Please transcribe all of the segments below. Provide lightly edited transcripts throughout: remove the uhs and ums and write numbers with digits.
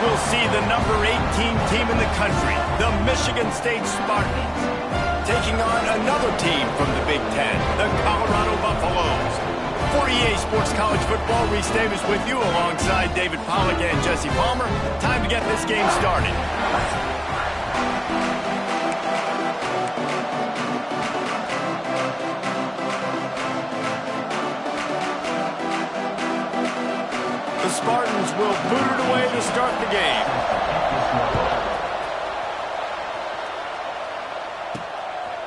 we'll see the number 18 team in the country, the Michigan State Spartans, taking on another team from the Big Ten, the Colorado Buffaloes. For EA Sports College Football, Reese Davis with you alongside David Pollack and Jesse Palmer. Time to get this game started. The Spartans will boot it away to start the game.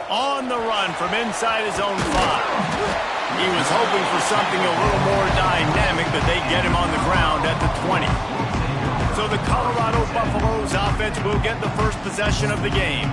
On the run from inside his own 5. He was hoping for something a little more dynamic, but they get him on the ground at the 20. So the Colorado Buffaloes offense will get the first possession of the game.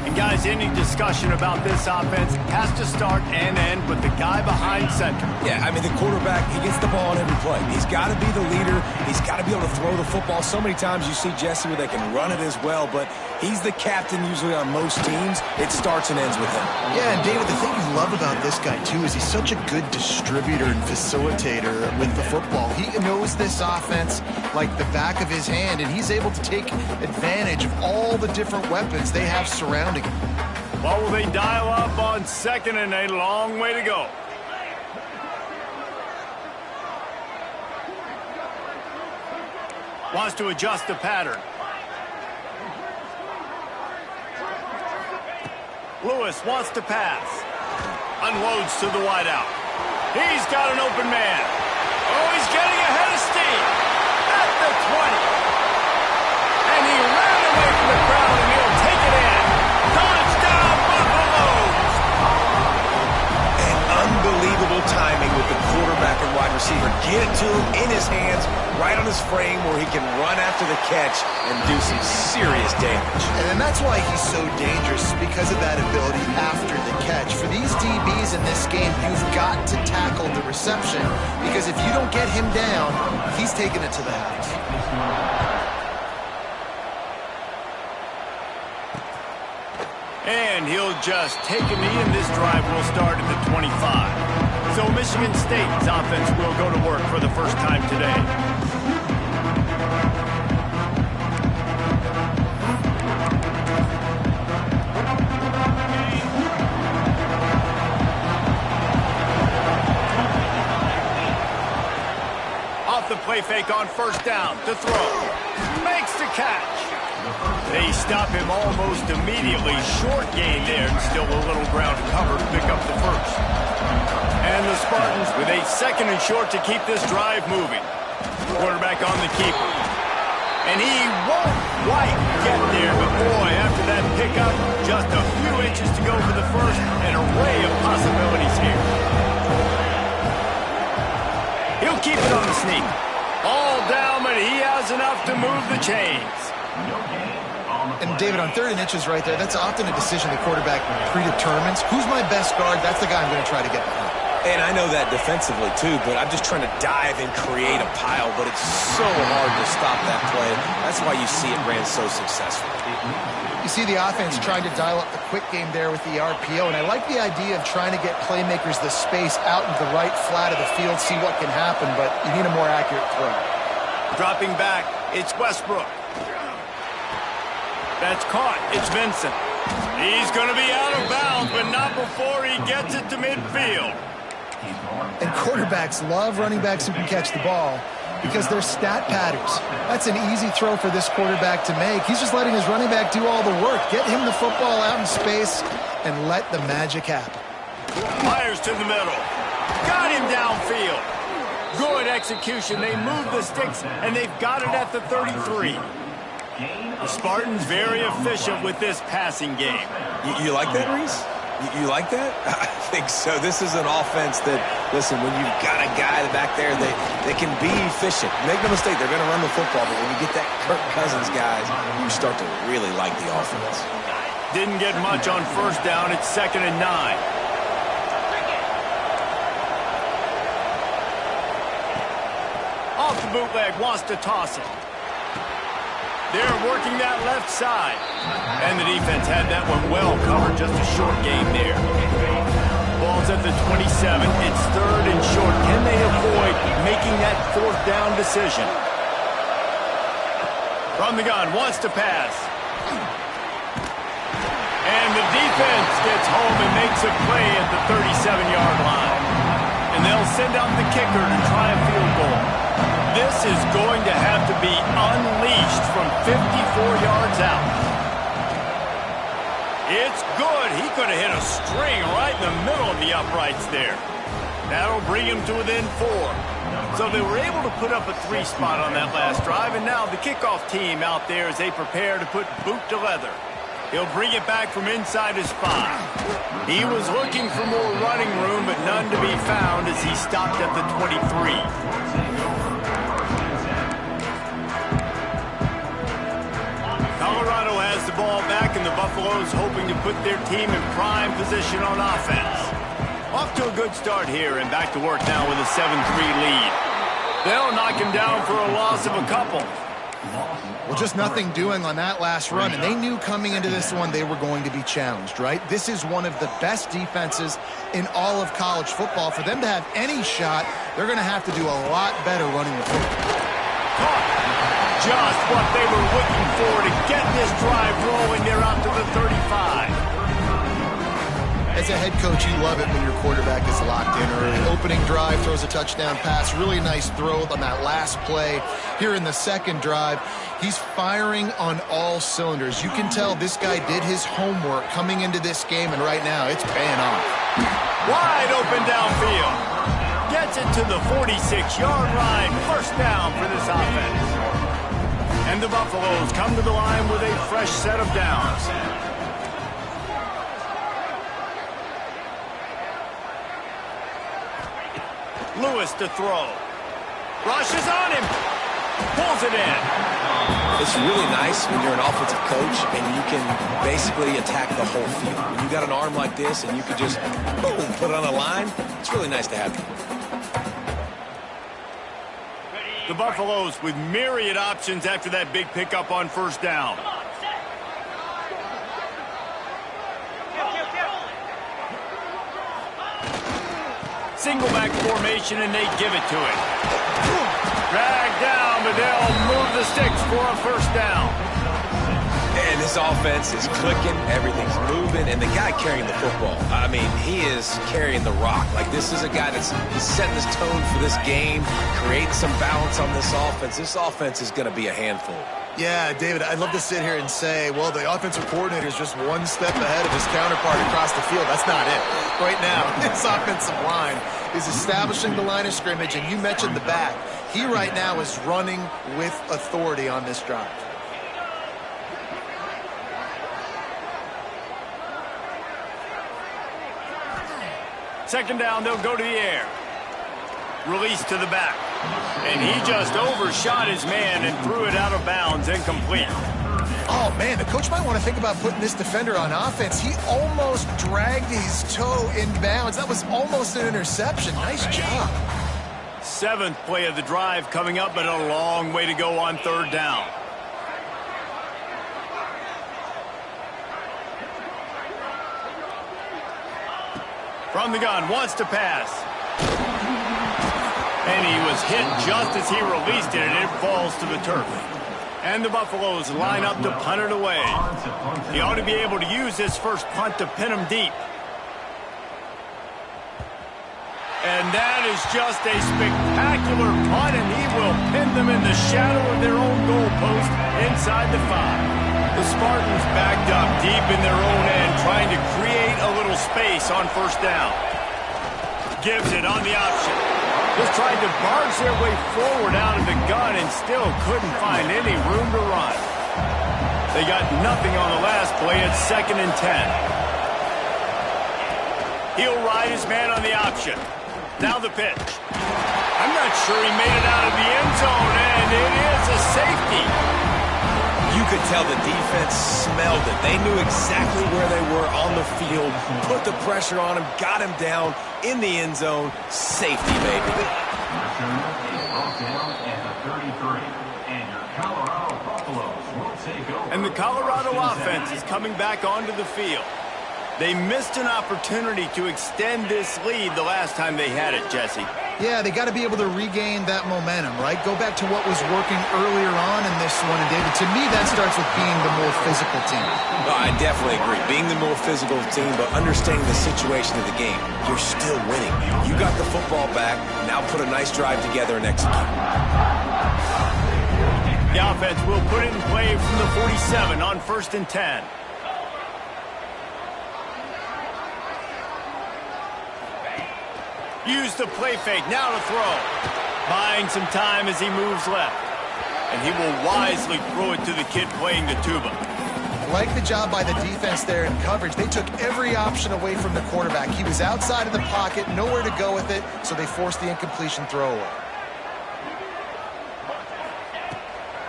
And guys, any discussion about this offense has to start and end with the guy behind center. Yeah, I mean, the quarterback, he gets the ball on every play. He's got to be the leader. He's got to be able to throw the football. So many times you see Jesse where they can run it as well, but he's the captain usually on most teams. It starts and ends with him. Yeah, and David, the thing you love about this guy, too, is he's such a good distributor and facilitator with the football. He knows this offense like the back of his hand, and he's able to take advantage of all the different weapons they have surrounding him. Well, will they dial up on 2nd and a long way to go? Wants to adjust the pattern. Lewis wants to pass. Unloads to the wideout. He's got an open man. Oh, he's getting ahead of steam. At the 20. And he ran away from the crowd, and he'll take it in. Touchdown, Buffaloes! And unbelievable timing with the quarterback and wide receiver. Get it to him in his hands, right on his frame where he can run after the catch and do some serious damage. And that's why he's so dangerous, because of that ability after the catch. For these DBs in this game, you've got to tackle the reception, because if you don't get him down, he's taking it to the house. And he'll just take a knee, and this drive will start at the 25. So Michigan State's offense will go to work for the first time today. Off the play fake on first down to throw. Makes the catch. They stop him almost immediately. Short gain there, and still a little ground to cover to pick up the first. And the Spartans with a 2nd and short to keep this drive moving. Quarterback on the keeper. And he won't quite get there, but boy, after that pickup, just a few inches to go for the first. An array of possibilities here. He'll keep it on the sneak. All down, but he has enough to move the chains. And David, on 3rd and inches right there, that's often a decision the quarterback predetermines. Who's my best guard? That's the guy I'm going to try to get behind. And I know that defensively, too, but I'm just trying to dive and create a pile, but it's so hard to stop that play. That's why you see it ran so successful. You see the offense trying to dial up the quick game there with the RPO, and I like the idea of trying to get playmakers the space out into the right flat of the field, see what can happen, but you need a more accurate throw. Dropping back, it's Westbrook. That's caught. It's Vincent. He's going to be out of bounds, but not before he gets it to midfield. And quarterbacks love running backs who can catch the ball because they're stat patterns. That's an easy throw for this quarterback to make. He's just letting his running back do all the work. Get him the football out in space and let the magic happen. Fires to the middle. Got him downfield. Good execution. They move the sticks, and they've got it at the 33. The Spartans very efficient with this passing game. You like that, Reese? You like that? I think so. This is an offense that, listen, when you've got a guy back there, they can be efficient. Make no mistake, they're going to run the football, but when you get that Kirk Cousins guys, you start to really like the offense. Didn't get much on first down. It's 2nd and 9. Off the bootleg, wants to toss it. They're working that left side. And the defense had that one well covered. Just a short game there. Ball's at the 27. It's 3rd and short. Can they avoid making that 4th down decision? From the gun, wants to pass. And the defense gets home and makes a play at the 37-yard line. And they'll send out the kicker to try a field goal. This is going to have to be unleashed from 54 yards out. It's good. He could have hit a string right in the middle of the uprights there. That'll bring him to within 4. So they were able to put up a 3 spot on that last drive, and now the kickoff team out there as they prepare to put boot to leather. He'll bring it back from inside his 5. He was looking for more running room, but none to be found as he stopped at the 23. Colorado has the ball back, and the Buffaloes hoping to put their team in prime position on offense. Off to a good start here, and back to work now with a 7-3 lead. They'll knock him down for a loss of a couple. Well, just nothing doing on that last run, and they knew coming into this one they were going to be challenged, right? This is one of the best defenses in all of college football. For them to have any shot, they're going to have to do a lot better running the football. Just what they were looking for to get this drive rolling. They're out to the 35. As a head coach, you love it when your quarterback is locked in early. Opening drive, throws a touchdown pass. Really nice throw on that last play. Here in the second drive, he's firing on all cylinders. You can tell this guy did his homework coming into this game, and right now it's paying off. Wide open downfield. Gets it to the 46-yard line. First down for this offense. And the Buffaloes come to the line with a fresh set of downs. Lewis to throw. Rushes on him. Pulls it in. It's really nice when you're an offensive coach and you can basically attack the whole field. When you got an arm like this and you can just, boom, put it on a line, it's really nice to have. The Buffaloes with myriad options after that big pickup on first down. Single back formation, and they give it to him. Dragged down, but they'll move the sticks for a first down. And this offense is clicking, everything's moving, and the guy carrying the football, I mean, he is carrying the rock. Like, this is a guy that's setting this tone for this game, creating some balance on this offense. This offense is going to be a handful. Yeah, David, I'd love to sit here and say, well, the offensive coordinator is just one step ahead of his counterpart across the field. That's not it. Right now, this offensive line is establishing the line of scrimmage, and you mentioned the back. He right now is running with authority on this drive. Second down, they'll go to the air. Release to the back. And he just overshot his man and threw it out of bounds, incomplete. Oh, man, the coach might want to think about putting this defender on offense. He almost dragged his toe in bounds. That was almost an interception. Nice job. 7th play of the drive coming up, but a long way to go on third down. From the gun, wants to pass. And he was hit just as he released it, and it falls to the turf. And the Buffaloes line up to punt it away. He ought to be able to use his first punt to pin him deep. And that is just a spectacular punt, and he will pin them in the shadow of their own goalpost inside the 5. The Spartans backed up deep in their own end, trying to create a little space on first down. Gives it on the option. Just tried to barge their way forward out of the gun and still couldn't find any room to run. They got nothing on the last play at 2nd and 10. He'll ride his man on the option. Now the pitch. I'm not sure he made it out of the end zone, and it is a safety. You could tell the defense smelled it. They knew exactly where they were on the field, put the pressure on him, got him down in the end zone. Safety, baby. And the Colorado offense is coming back onto the field. They missed an opportunity to extend this lead the last time they had it, Jesse. Yeah, they got to be able to regain that momentum, right? Go back to what was working earlier on in this one. And, David, to me, that starts with being the more physical team. No, I definitely agree. Being the more physical team, but understanding the situation of the game. You're still winning. You got the football back. Now put a nice drive together and execute. The offense will put it in play from the 47 on 1st and 10. Use the play fake, now to throw. Buying some time as he moves left. And he will wisely throw it to the kid playing the tuba. I like the job by the defense there in coverage. They took every option away from the quarterback. He was outside of the pocket, nowhere to go with it, so they forced the incompletion throw away.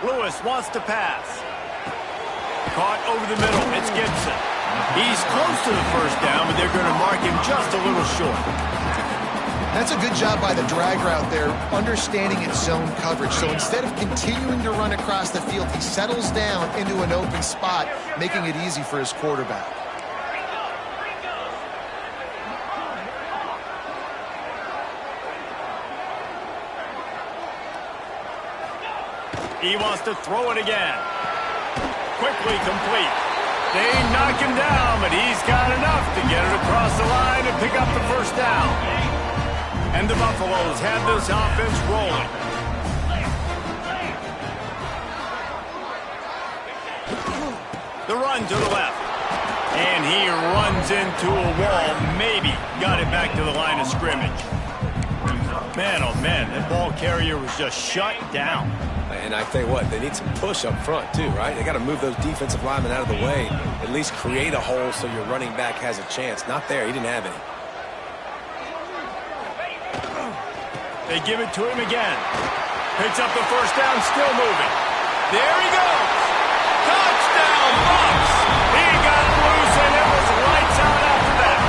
Lewis wants to pass. Caught over the middle, it's Gibson. He's close to the first down, but they're going to mark him just a little short. That's a good job by the drag route there, understanding its zone coverage. So instead of continuing to run across the field, he settles down into an open spot, making it easy for his quarterback. He wants to throw it again. Quickly complete. They knock him down, but he's got enough to get it across the line and pick up the first down. And the Buffaloes have this offense rolling. The run to the left. And he runs into a wall. Maybe got it back to the line of scrimmage. Man, oh man, that ball carrier was just shut down. And I tell you what, they need some push up front too, right? They got to move those defensive linemen out of the way. At least create a hole so your running back has a chance. Not there. He didn't have any. They give it to him again. Picks up the first down, still moving. There he goes. Touchdown, Bucs. He got loose, and it was lights out after that.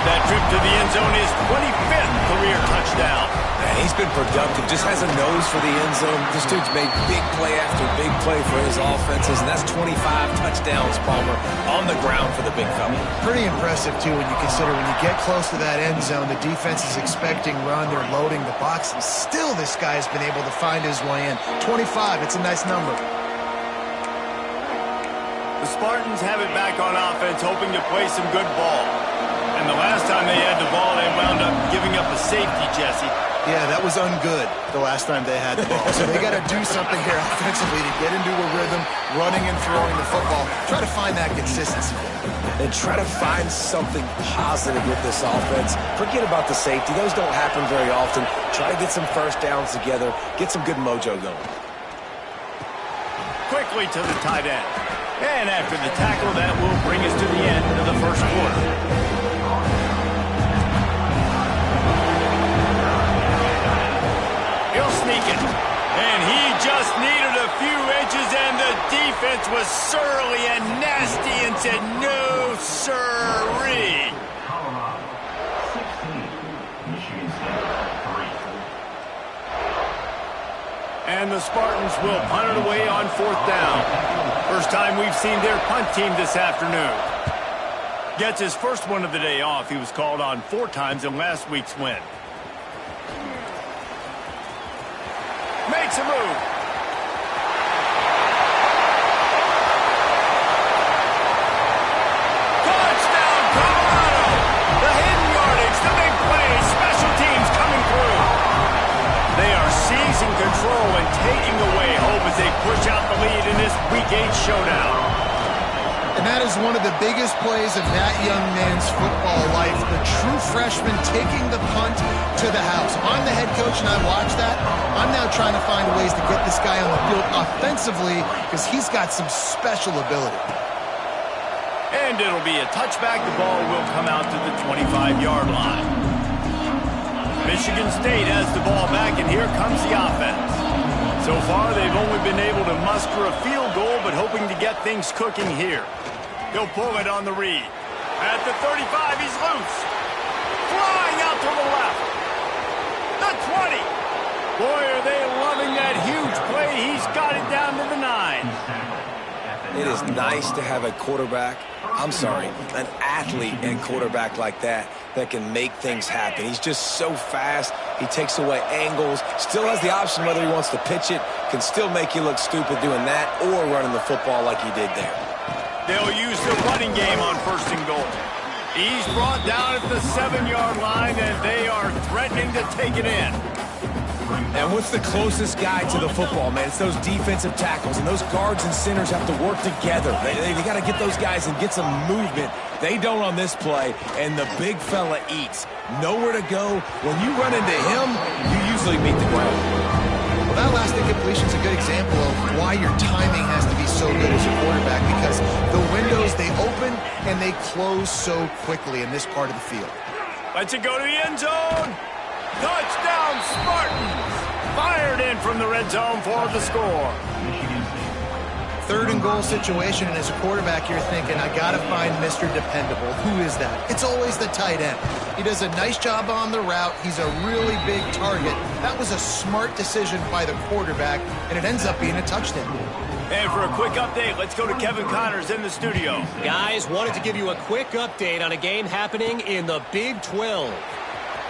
That trip to the end zone is 25th career touchdown. Man, he's been productive. Just has a nose for the end zone. This dude's made big play after big play for his offenses, and that's 25 touchdowns, Palmer, on the ground for the big fella. Pretty impressive, too, when you consider when you get close to that end zone, the defense is expecting run, they're loading the box, and still this guy has been able to find his way in. 25, it's a nice number. The Spartans have it back on offense, hoping to play some good ball. And the last time they had the ball, they wound up giving up a safety, Jesse. Yeah, that was ungood the last time they had the ball. So they got to do something here offensively to get into a rhythm, running and throwing the football. Try to find that consistency. And try to find something positive with this offense. Forget about the safety. Those don't happen very often. Try to get some first downs together. Get some good mojo going. Quickly to the tight end. And after the tackle, that will bring us to the end of the first quarter. He'll sneak it. And he just needed a few inches, and the defense was surly and nasty and said, no, sirree. And the Spartans will punt it away on 4th down. First time we've seen their punt team this afternoon. Gets his first one of the day off. He was called on 4 times in last week's win. Makes a move. Touchdown, Colorado! The hidden yardage, the big play, special teams coming through. They are seizing control and taking away hope as they push out the lead in this Week 8 showdown. And that is one of the biggest plays of that young man's football life. The true freshman taking the punt to the house. I'm the head coach and I watch that. I'm now trying to find ways to get this guy on the field offensively because he's got some special ability. And it'll be a touchback. The ball will come out to the 25-yard line. Michigan State has the ball back, and here comes the offense. So far, they've only been able to muster a field goal, but hoping to get things cooking here. He'll pull it on the read. At the 35, he's loose. Flying out to the left. The 20. Boy, are they loving that huge play. He's got it down to the 9. It is nice to have a quarterback, an athlete and quarterback like that that can make things happen. He's just so fast. He takes away angles, still has the option whether he wants to pitch it, can still make you look stupid doing that or running the football like he did there. They'll use the running game on 1st and goal. He's brought down at the 7-yard line, and they are threatening to take it in. And what's the closest guy to the football, man? It's those defensive tackles, and those guards and centers have to work together. They got to get those guys and get some movement. They don't on this play, and the big fella eats. Nowhere to go. When you run into him, you usually meet the ground. Well, that last incompletion is a good example of why your timing has to be so good as a quarterback, because the windows, they open and they close so quickly in this part of the field. Lets it go to the end zone. Touchdown, Spartans! Fired in from the red zone for the score. 3rd and goal situation, and as a quarterback, you're thinking, I got to find Mr. Dependable. Who is that? It's always the tight end. He does a nice job on the route. He's a really big target. That was a smart decision by the quarterback, and it ends up being a touchdown. And for a quick update, let's go to Kevin Connors in the studio. Guys, wanted to give you a quick update on a game happening in the Big 12.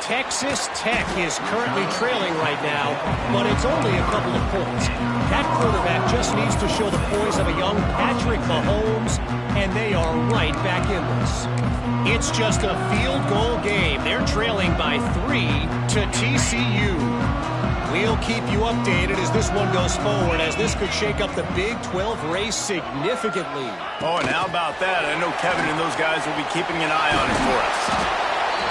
Texas Tech is currently trailing right now, but it's only a couple of points. That quarterback just needs to show the poise of a young Patrick Mahomes, and they are right back in this. It's just a field goal game. They're trailing by 3 to TCU. We'll keep you updated as this one goes forward, as this could shake up the Big 12 race significantly. Oh, and how about that? I know Kevin and those guys will be keeping an eye on it for us.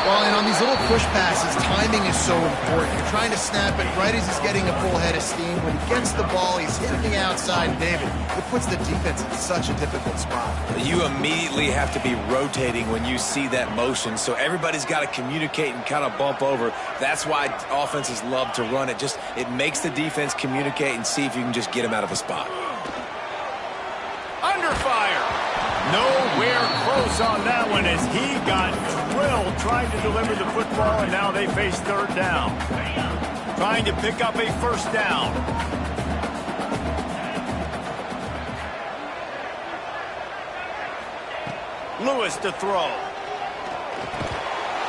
Well, and on these little push passes, timing is so important. You're trying to snap it right as he's getting a full head of steam. When he gets the ball, he's hitting the outside, David. It puts the defense in such a difficult spot. You immediately have to be rotating when you see that motion, so everybody's got to communicate and kind of bump over. That's why offenses love to run it. It makes the defense communicate and see if you can just get him out of a spot. Under fire. Nowhere close on that one as he got drilled trying to deliver the football, and now they face 3rd down. Trying to pick up a 1st down. Lewis to throw.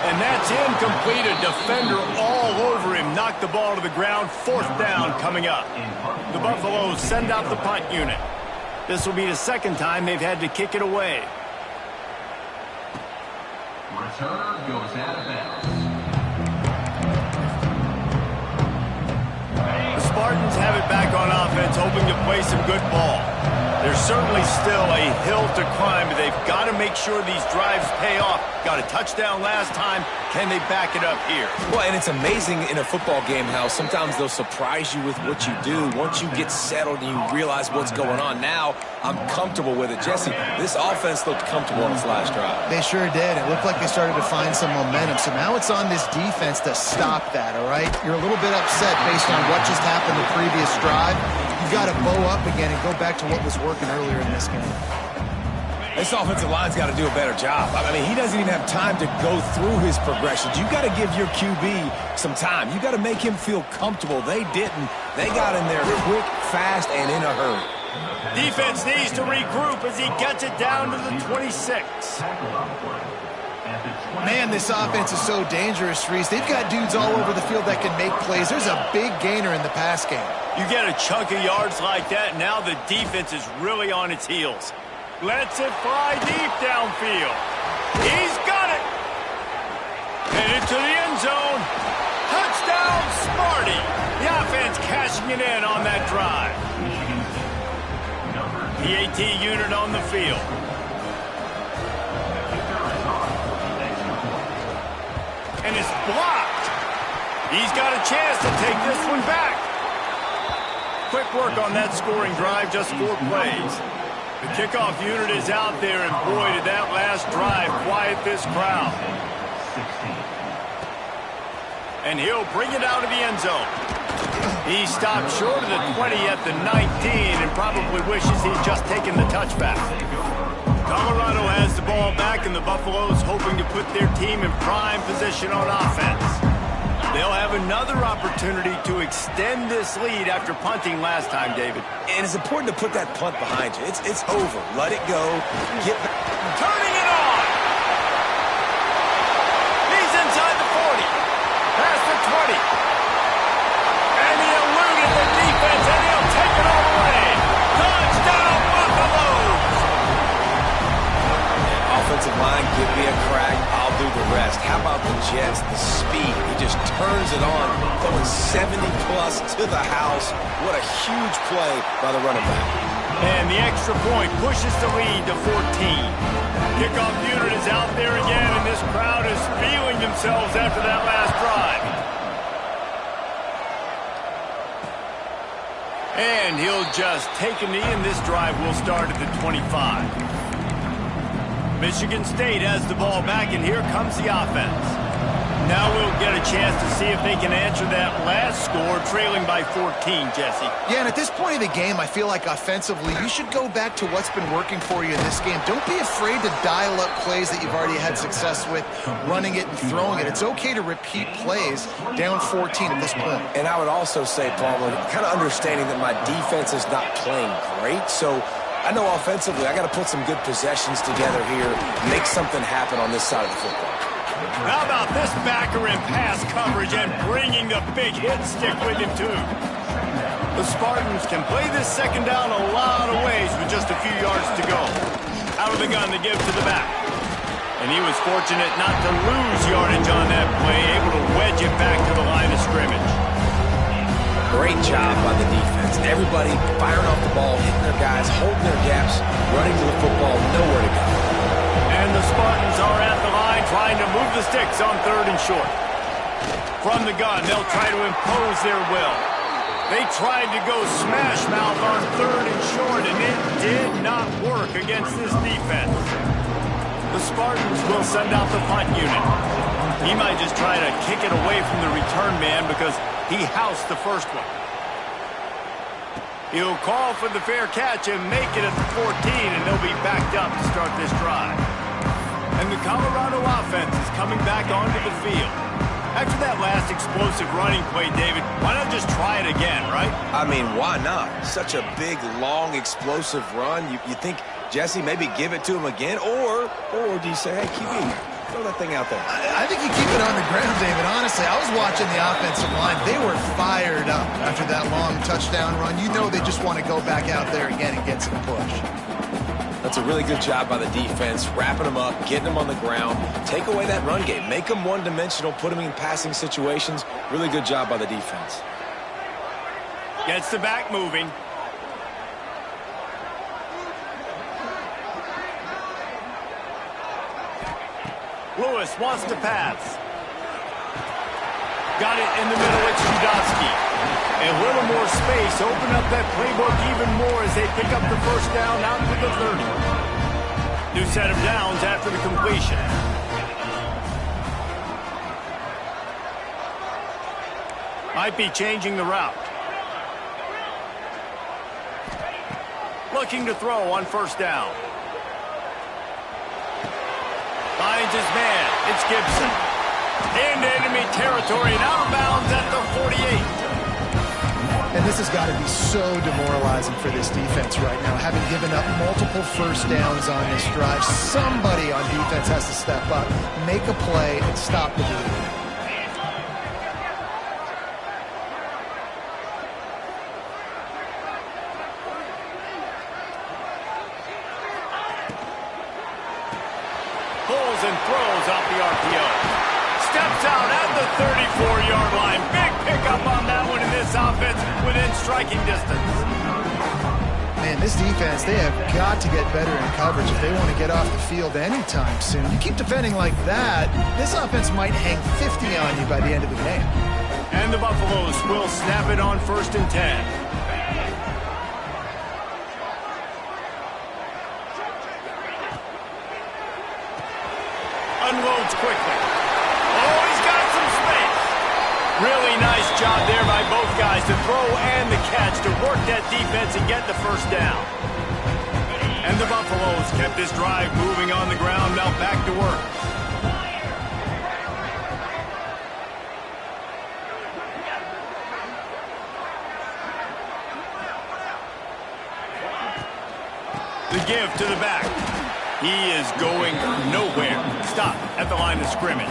And that's incomplete. A defender all over him. Knocked the ball to the ground. 4th down coming up. The Buffaloes send out the punt unit. This will be the 2nd time they've had to kick it away. Return goes out of bounds. The Spartans have it back on offense, hoping to play some good ball. There's certainly still a hill to climb, but they've got to make sure these drives pay off. Got a touchdown last time. Can they back it up here? Well, and it's amazing in a football game how sometimes they'll surprise you with what you do. Once you get settled and you realize what's going on, now I'm comfortable with it. Jesse, this offense looked comfortable on its last drive. They sure did. It looked like they started to find some momentum. So now it's on this defense to stop that, all right? You're a little bit upset based on what just happened the previous drive. You've got to bow up again and go back to what was working earlier in this game. This offensive line's got to do a better job. I mean, he doesn't even have time to go through his progressions. You got to give your QB some time. You got to make him feel comfortable. They didn't. They got in there quick, fast, and in a hurry. Defense needs to regroup as he gets it down to the 26. Man, this offense is so dangerous, Reese. They've got dudes all over the field that can make plays. There's a big gainer in the pass game. You get a chunk of yards like that, now the defense is really on its heels. Lets it fly deep downfield. He's got it. Headed to the end zone. Touchdown, Sparty. The offense cashing it in on that drive. PAT unit on the field. And it's blocked. He's got a chance to take this one back. Quick work on that scoring drive, just 4 plays. The kickoff unit is out there, and boy, did that last drive quiet this crowd. And he'll bring it out of the end zone. He stopped short of the 20 at the 19 and probably wishes he'd just taken the touchback. Colorado has the ball back, and the Buffaloes hoping to put their team in prime position on offense. They'll have another opportunity to extend this lead after punting last time, David. And it's important to put that punt behind you. It's over. Let it go. Get back. Turning it on! The 70-plus to the house. What a huge play by the running back. And the extra point pushes the lead to 14. Kickoff unit is out there again, and this crowd is feeling themselves after that last drive. And he'll just take a knee, and this drive will start at the 25. Michigan State has the ball back, and here comes the offense. Now we'll get a chance to see if they can answer that last score, trailing by 14, Jesse. Yeah, and at this point of the game, I feel like offensively, you should go back to what's been working for you in this game. Don't be afraid to dial up plays that you've already had success with, running it and throwing it. It's okay to repeat plays down 14 at this point. And I would also say, Palmer, kind of understanding that my defense is not playing great, so I know offensively I got to put some good possessions together here, make something happen on this side of the football. How about this backer in pass coverage and bringing the big hit stick with him, too? The Spartans can play this second down a lot of ways with just a few yards to go. Out of the gun to give to the back. And he was fortunate not to lose yardage on that play, able to wedge it back to the line of scrimmage. Great job by the defense. Everybody firing off the ball, hitting their guys, holding their gaps, running to the football, nowhere to go. And the Spartans are at the line trying to move the sticks on 3rd and short. From the gun, they'll try to impose their will. They tried to go smash mouth on 3rd and short, and it did not work against this defense. The Spartans will send out the punt unit. He might just try to kick it away from the return man because he housed the first one. He'll call for the fair catch and make it at the 14, and they'll be backed up to start this drive. And the Colorado offense is coming back onto the field. After that last explosive running play, David, why not just try it again, right? I mean, why not? Such a big, long, explosive run. You think, Jesse, maybe give it to him again? Or do you say, hey, QB, throw that thing out there? I think you keep it on the ground, David. Honestly, I was watching the offensive line. They were fired up after that long touchdown run. You know they just want to go back out there again and get some push. That's a really good job by the defense, wrapping them up, getting them on the ground. Take away that run game. Make them one-dimensional, put them in passing situations. Really good job by the defense. Gets the back moving. Lewis wants to pass. Got it in the middle. It's Judowski. A little more space. Open up that playbook even more as they pick up the first down out to the 30. New set of downs after the completion. Might be changing the route. Looking to throw on first down. Finds his man. It's Gibson. Into enemy territory and out of bounds at the 48. And this has got to be so demoralizing for this defense right now, having given up multiple first downs on this drive. Somebody on defense has to step up, make a play, and stop the bleeding. Pulls and throws off the RPO. Steps out at the 34-yard line. Big pickup on that one in this offense within striking distance. Man, this defense, they have got to get better in coverage if they want to get off the field anytime soon. You keep defending like that, this offense might hang 50 on you by the end of the game. And the Buffaloes will snap it on 1st and 10. Unloads quickly. Oh, he's got some space. Really nice job there by both guys to throw and the catch to work that defense and get the first down. And the Buffaloes kept this drive moving on the ground, now back to work. The give to the back. He is going nowhere. Stop at the line of scrimmage.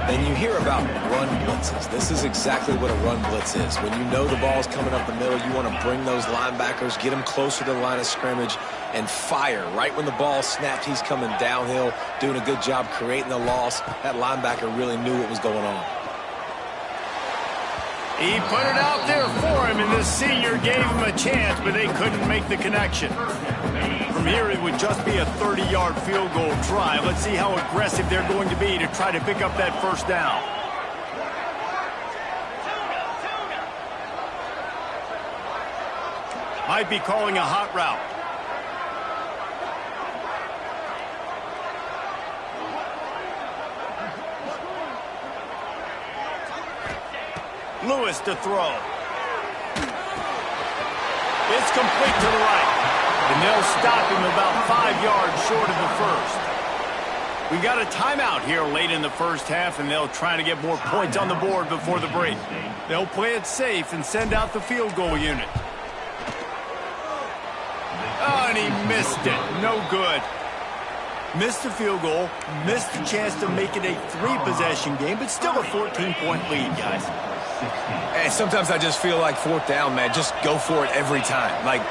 And you hear about run blitzes. This is exactly what a run blitz is. When you know the ball's coming up the middle, you want to bring those linebackers, get them closer to the line of scrimmage, and fire. Right when the ball snapped, he's coming downhill, doing a good job creating the loss. That linebacker really knew what was going on. He put it out there for him, and the senior gave him a chance, but they couldn't make the connection. From here, it would just be a 30-yard field goal try. Let's see how aggressive they're going to be to try to pick up that first down. Might be calling a hot route. Lewis to throw. It's complete to the right. And they'll stop him about 5 yards short of the first. We got a timeout here late in the first half, and they'll try to get more points on the board before the break. They'll play it safe and send out the field goal unit. Oh, and he missed it. No good. Missed the field goal, missed the chance to make it a 3-possession game, but still a 14-point lead, guys. And sometimes I just feel like fourth down, man, just go for it every time. Like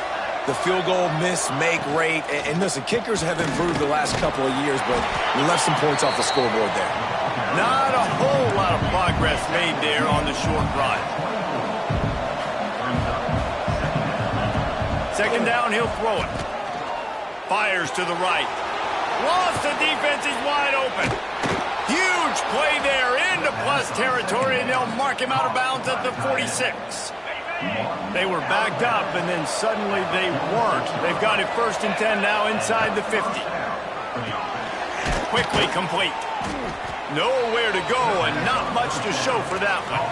the field goal miss-make rate. And listen, kickers have improved the last couple of years, but we left some points off the scoreboard there. Not a whole lot of progress made there on the short run. Second down, he'll throw it. Fires to the right. Lost, the defense is wide open. Huge play there into plus territory, and they'll mark him out of bounds at the 46. They were backed up, and then suddenly they weren't. They've got it 1st and 10 now inside the 50. Quickly complete. Nowhere to go, and not much to show for that one.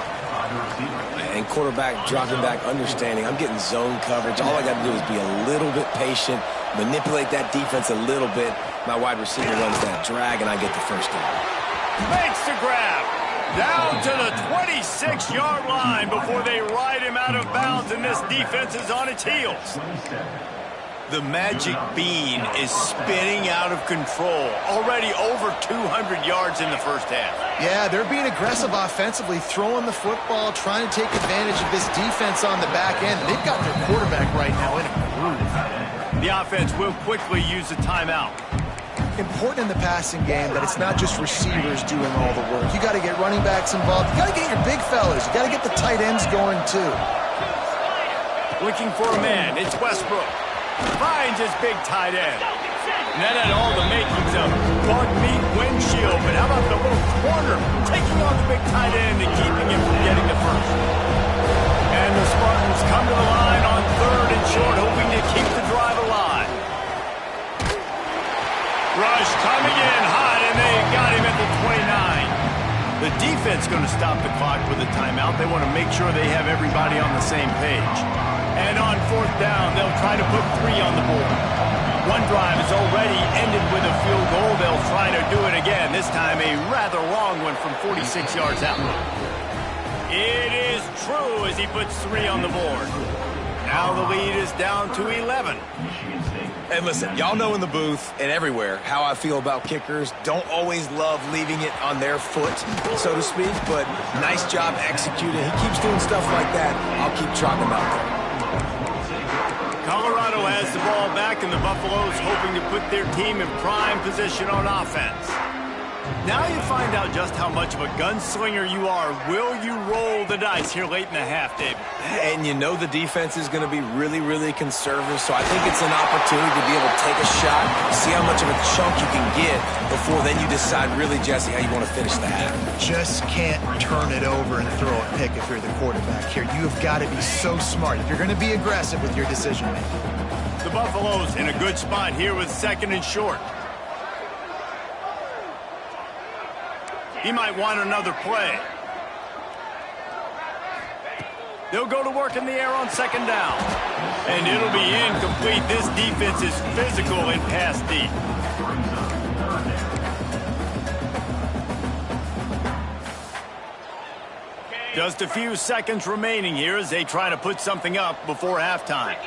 And quarterback dropping back, understanding I'm getting zone coverage. All I got to do is be a little bit patient, manipulate that defense a little bit. My wide receiver runs that drag, and I get the first down. Makes the grab. Down to the 26-yard line before they ride him out of bounds, and this defense is on its heels. The magic bean is spinning out of control. Already over 200 yards in the first half. Yeah, they're being aggressive offensively, throwing the football, trying to take advantage of this defense on the back end. They've got their quarterback right now in a groove. The offense will quickly use a timeout. Important in the passing game that it's not just receivers doing all the work. You got to get running backs involved. You got to get your big fellas. You got to get the tight ends going too. Looking for a man. It's Westbrook. Finds his big tight end. And that had all the makings of bug meat windshield. But how about the little corner taking on the big tight end and keeping him from getting the first? And the Spartans come to the line on 3rd and short, hoping to keep the drive alive. Rush coming in hot, and they got him at the 29. The defense going to stop the clock with a timeout. They want to make sure they have everybody on the same page. And on 4th down, they'll try to put 3 on the board. One drive has already ended with a field goal. They'll try to do it again, this time a rather long one from 46 yards out. It is true as he puts 3 on the board. Now the lead is down to 11. And listen, y'all know in the booth and everywhere how I feel about kickers. Don't always love leaving it on their foot, so to speak, but nice job executing. He keeps doing stuff like that. I'll keep trotting him out there. Colorado has the ball back, and the Buffaloes hoping to put their team in prime position on offense. Now you find out just how much of a gunslinger you are. Will you roll the dice here late in the half, David? And you know the defense is going to be really, really conservative, so I think it's an opportunity to be able to take a shot, see how much of a chunk you can get before then you decide really, Jesse, how you want to finish the half. Just can't turn it over and throw a pick if you're the quarterback here. You've got to be so smart if you're going to be aggressive with your decision-making. The Buffaloes in a good spot here with 2nd and short. He might want another play. They'll go to work in the air on 2nd down. And it'll be incomplete. This defense is physical and pass deep. Just a few seconds remaining here as they try to put something up before halftime.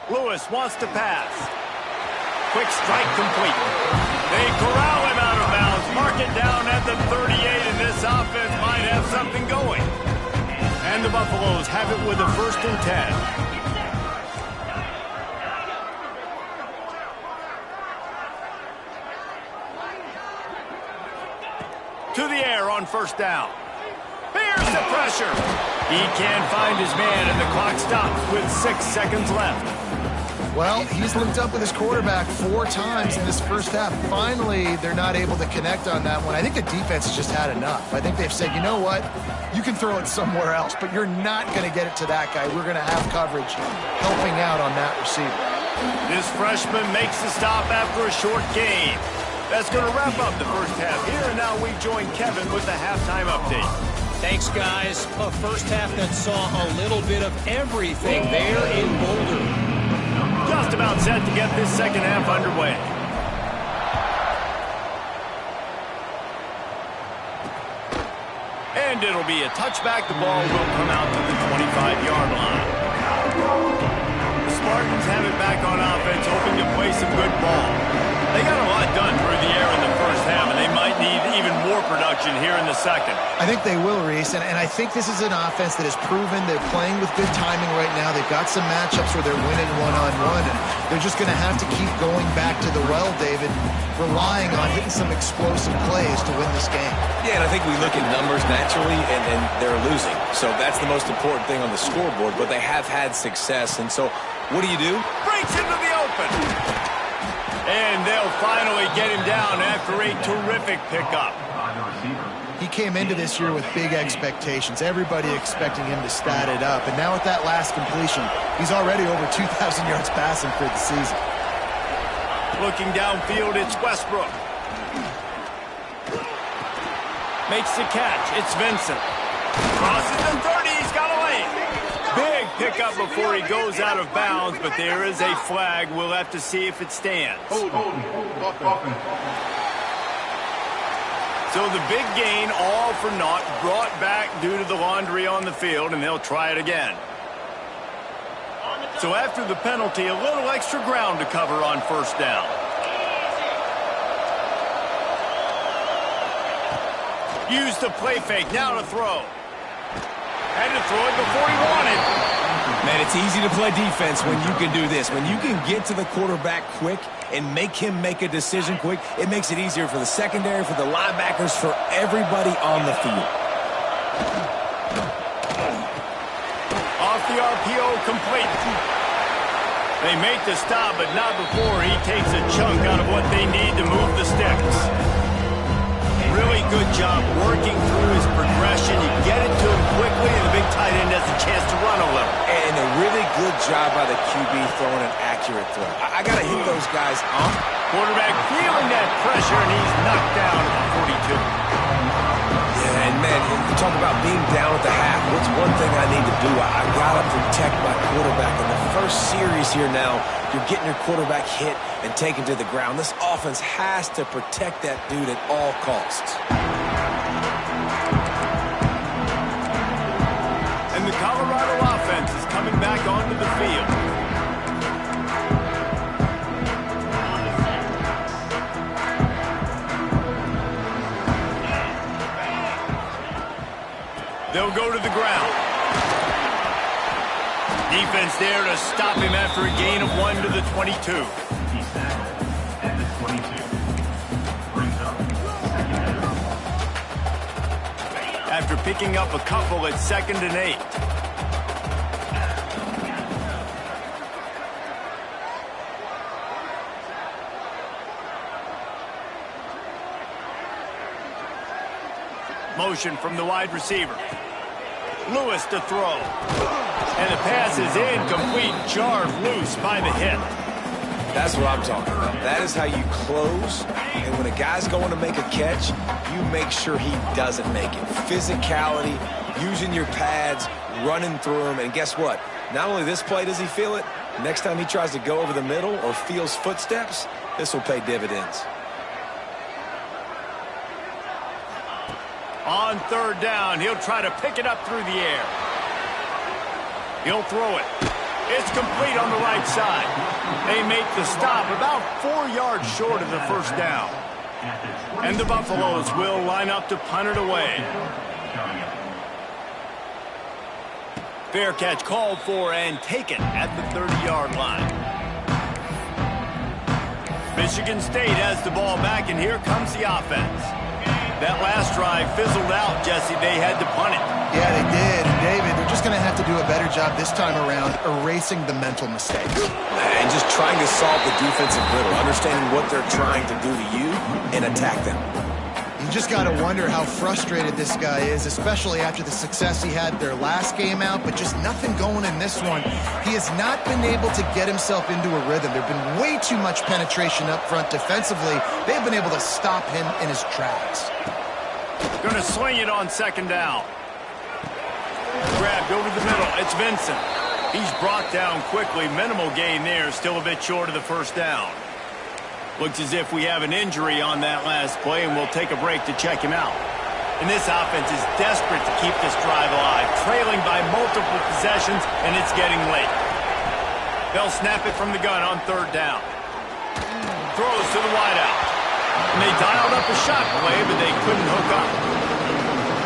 Lewis wants to pass. Quick strike complete. They corral him out of bounds. Mark it down at the 38, and this offense might have something going. And the Buffaloes have it with a 1st and 10. air on first down. Here's the pressure. He can't find his man, and the clock stops with 6 seconds left. Well, he's linked up with his quarterback 4 times in this first half. Finally, they're not able to connect on that one. I think the defense has just had enough. I think they've said, you know what? You can throw it somewhere else, but you're not going to get it to that guy. We're going to have coverage helping out on that receiver. This freshman makes the stop after a short gain. That's going to wrap up the first half here, and now we join Kevin with the halftime update. Thanks, guys. A first half that saw a little bit of everything there in Boulder. Just about set to get this second half underway. And it'll be a touchback. The ball will come out to the 25-yard line. The Spartans have it back on offense, hoping to play some good ball. They got a lot done through the air in the first half, and they might need even more production here in the second. I think they will, Reese, and I think this is an offense that has proven they're playing with good timing right now. They've got some matchups where they're winning one-on-one, and they're just going to have to keep going back to the well, David, relying on hitting some explosive plays to win this game. Yeah, and I think we look at numbers naturally, and they're losing. So that's the most important thing on the scoreboard, but they have had success. And so what do? Breaks into the open. And they'll finally get him down after a terrific pickup. He came into this year with big expectations. Everybody expecting him to stat it up. And now with that last completion, he's already over 2,000 yards passing for the season. Looking downfield, it's Westbrook. Makes the catch. It's Vincent. Crosses the 30. He's got a lane. Big pickup before he goes out of bounds, but there is a flag. We'll have to see if it stands. So the big gain, all for naught, brought back due to the laundry on the field, and they'll try it again. So after the penalty, a little extra ground to cover on first down. Use the play fake, now to throw. Had to throw it before he wanted. Man, it's easy to play defense when you can do this. When you can get to the quarterback quick and make him make a decision quick, it makes it easier for the secondary, for the linebackers, for everybody on the field. Off the RPO, complete. They make the stop, but not before he takes a chunk out of what they need to move the sticks. Really good job working through his progression. You get it to him quickly, and the big tight end has a chance to run a little. And a really good job by the QB throwing an accurate throw. I got to hit those guys off. Quarterback feeling that pressure, and he's knocked down at the 42. Yeah, and man, you talk about being down at the half. What's one thing I need to do? I got to protect my quarterback. In the first series here now, you're getting your quarterback hit and taken to the ground. This offense has to protect that dude at all costs. And the Colorado offense is coming back onto the field. They'll go to the ground. Defense there to stop him after a gain of 1 to the 22. He's tackled at the 22. Brings up second down. After picking up a couple at 2nd and 8. Motion from the wide receiver. Lewis to throw. And the pass is incomplete. Jarve loose by the hip. That's what I'm talking about. That is how you close. And when a guy's going to make a catch, you make sure he doesn't make it. Physicality, using your pads, running through him. And guess what? Not only this play does he feel it, next time he tries to go over the middle or feels footsteps, this will pay dividends. On 3rd down, he'll try to pick it up through the air. He'll throw it. It's complete on the right side. They make the stop about 4 yards short of the first down. And the Buffaloes will line up to punt it away. Fair catch called for and taken at the 30-yard line. Michigan State has the ball back, and here comes the offense. That last drive fizzled out, Jesse. They had to punt it. Yeah, they did. And David, they're just going to have to do a better job this time around erasing the mental mistakes. And just trying to solve the defensive riddle, understanding what they're trying to do to you and attack them. You just got to wonder how frustrated this guy is, especially after the success he had their last game out, but just nothing going in this one. He has not been able to get himself into a rhythm. There's been way too much penetration up front defensively. They've been able to stop him in his tracks. Going to swing it on second down. Grabbed over the middle. It's Vincent. He's brought down quickly. Minimal gain there. Still a bit short of the first down. Looks as if we have an injury on that last play, and we'll take a break to check him out. And this offense is desperate to keep this drive alive, trailing by multiple possessions, and it's getting late. They'll snap it from the gun on third down. Throws to the wideout. And they dialed up a shot play, but they couldn't hook up.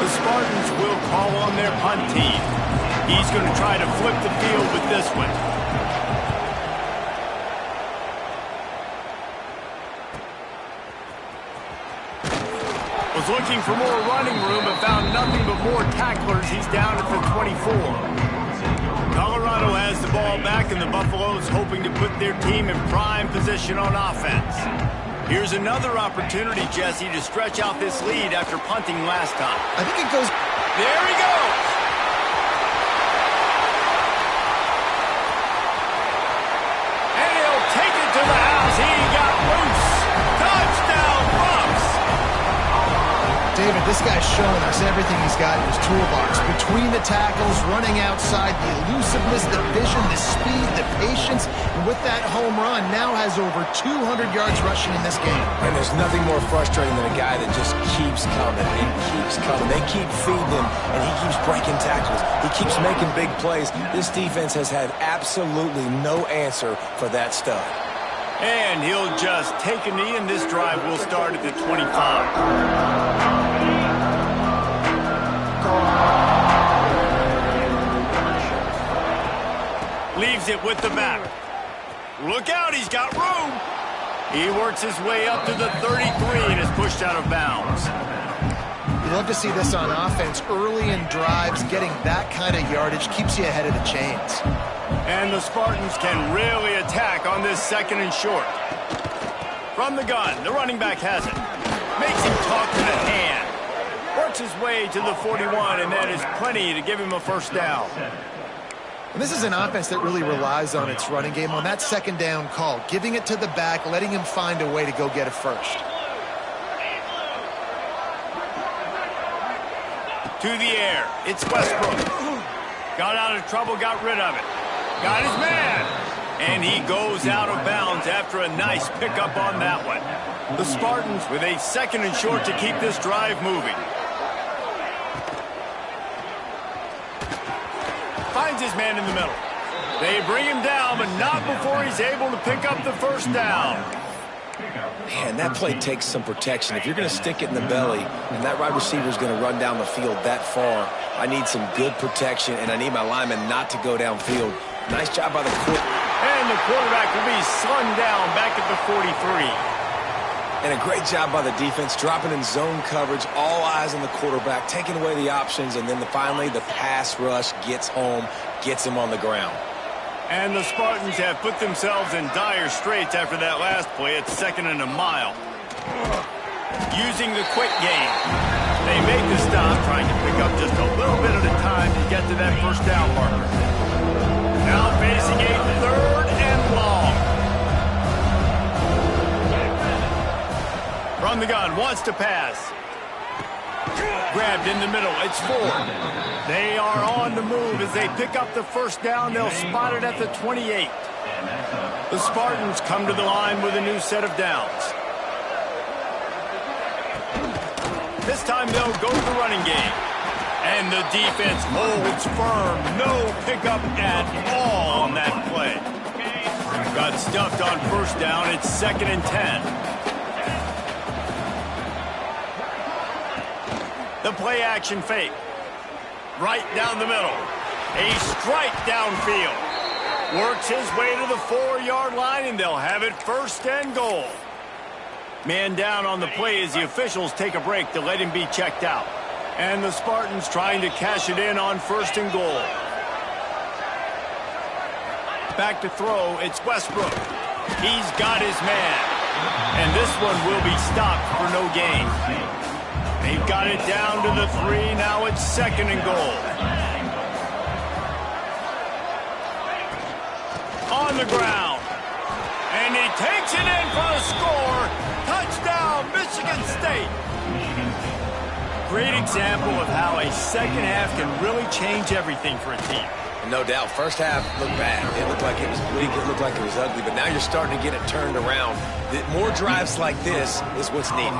The Spartans will call on their punt team. He's going to try to flip the field with this one. Was looking for more running room, but found nothing but more tacklers. He's down at the 24. Colorado has the ball back, and the Buffaloes hoping to put their team in prime position on offense. Here's another opportunity, Jesse, to stretch out this lead after punting last time. I think it goes... There he goes! And he'll take it to the house. He got loose. Touchdown, Buffs! David, this guy's showing us everything he's got in his toolbox. Between the tackles, running outside, the elusiveness, the vision, the speed, the patience. And with that home run, now has over 200 yards rushing in this game. And there's nothing more frustrating than a guy that just keeps coming and keeps coming. They keep feeding him, and he keeps breaking tackles. He keeps making big plays. This defense has had absolutely no answer for that stud. And he'll just take a knee, and this drive will start at the 25. Leaves it with the back. Look out, he's got room. He works his way up to the 33 and is pushed out of bounds. You love to see this on offense. Early in drives, getting that kind of yardage keeps you ahead of the chains. And the Spartans can really attack on this second and short. From the gun, the running back has it. Makes him talk to the hand. Works his way to the 41, and that is plenty to give him a first down. And this is an offense that really relies on its running game on that second down call, giving it to the back, letting him find a way to go get a first. To the air, it's Westbrook. Got out of trouble, got rid of it. Got his man. And he goes out of bounds after a nice pickup on that one. The Spartans with a second and short to keep this drive moving. Finds his man in the middle. They bring him down, but not before he's able to pick up the first down. Man, that play takes some protection. If you're going to stick it in the belly and that wide receiver is going to run down the field that far, I need some good protection, and I need my lineman not to go downfield. Nice job by the quarterback. And the quarterback will be slung down back at the 43. And a great job by the defense, dropping in zone coverage, all eyes on the quarterback, taking away the options, and then finally the pass rush gets home, gets him on the ground. And the Spartans have put themselves in dire straits after that last play at second and a mile. Using the quick game. They make the stop, trying to pick up just a little bit at a time to get to that first down marker. Now facing a third and long. From the gun, wants to pass. Grabbed in the middle, it's Ford. They are on the move as they pick up the first down. They'll spot it at the 28. The Spartans come to the line with a new set of downs. This time they'll go to the running game. And the defense holds firm. No pickup at all on that play. Got stuffed on first down. It's second and 10. The play action fake. Right down the middle. A strike downfield. Works his way to the 4-yard line, and they'll have it first and goal. Man down on the play as the officials take a break to let him be checked out. And the Spartans trying to cash it in on 1st and goal. Back to throw, it's Westbrook. He's got his man. And this one will be stopped for no gain. They've got it down to the 3. Now it's 2nd and goal. On the ground. And he takes it in for a score. Touchdown, Michigan State. Great example of how a second half can really change everything for a team. No doubt. First half looked bad. It looked like it was bleak. It looked like it was ugly. But now you're starting to get it turned around. More drives like this is what's needed.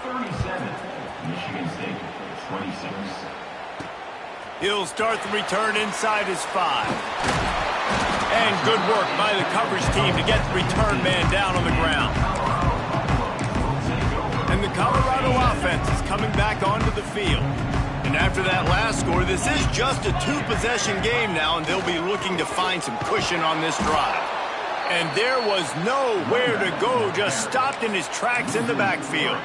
37, Michigan State, 26. He'll start the return inside his 5. And good work by the coverage team to get the return man down on the ground. And the Colorado offense is coming back onto the field. And after that last score, this is just a 2-possession game now, and they'll be looking to find some cushion on this drive. And there was nowhere to go, just stopped in his tracks in the backfield.